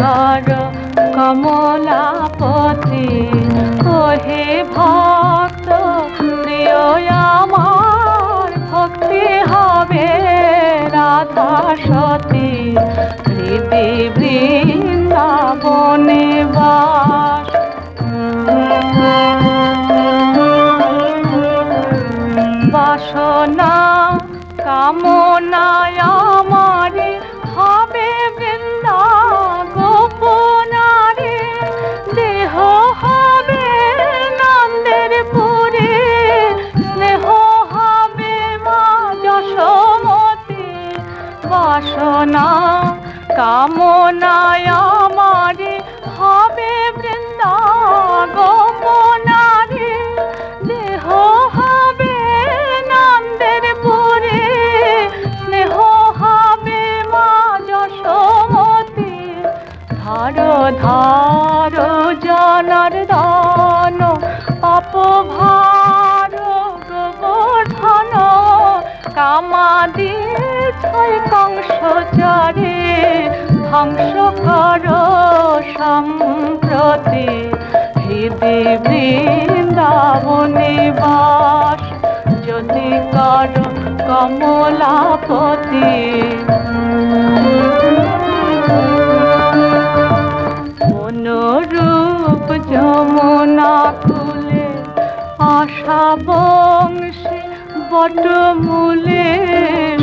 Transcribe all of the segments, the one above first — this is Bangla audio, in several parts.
কর কমলাপতি ওহে ভক্ত প্রিয় আমার ভক্তি হবে রাধা সতী হৃদি বৃন্দাবনে বাস বাসনা কামনায় আমারে হবে বৃন্দা গোপনারে দেহ হবে নন্দের পুরে স্নেহ হবে মা যশোমতী বাসনা কামনায় আমারে হবে বৃন্দা গোপনারে দেহ হবে নন্দের পুরে স্নেহ হবে মা যশোমতী ধার ধার জনার্দন অপভার গোবর্ধন কামাদি ছয় কংসচারে ধ্বংস কর সম্প্রতি হৃদি বৃন্দাবনে বাস যদি কর কমলাপতি অনুরূপ যমুনা কুলে আশা বংশী বটমূলে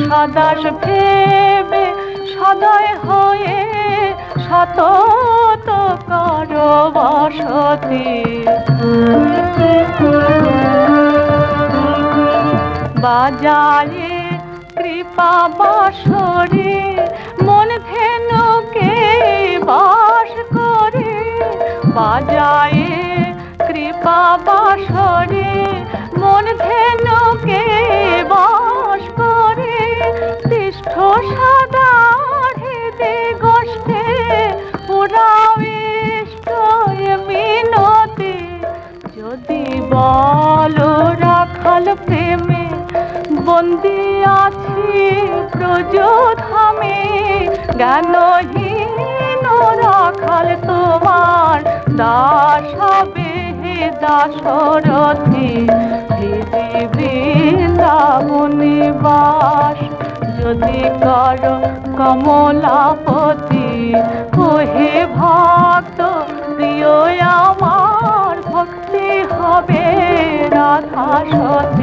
সদাস ভেবে সদয় হয়ে সতত কর বসতি বাজায়ে কৃপা বাসরে মন ধেনুকে বাস করে বাজায়ে কৃপা বাসরে মন ধেনুকে বাস করে তিষ্ঠ সদা হৃদে গোষ্ঠে পুরাও ইষ্ট মিনতি যদি বল রাখাল প্রেমে বন্দি আছি ব্রজধামে জ্ঞানহীন রাখাল তোমার দাস হবে হে দাশরথী হৃদি বৃন্দাবনে বাস যদি কর কমলাপতি ওহে ভক্ত প্রিয় আমার ভক্তি হবে রাধা সতী।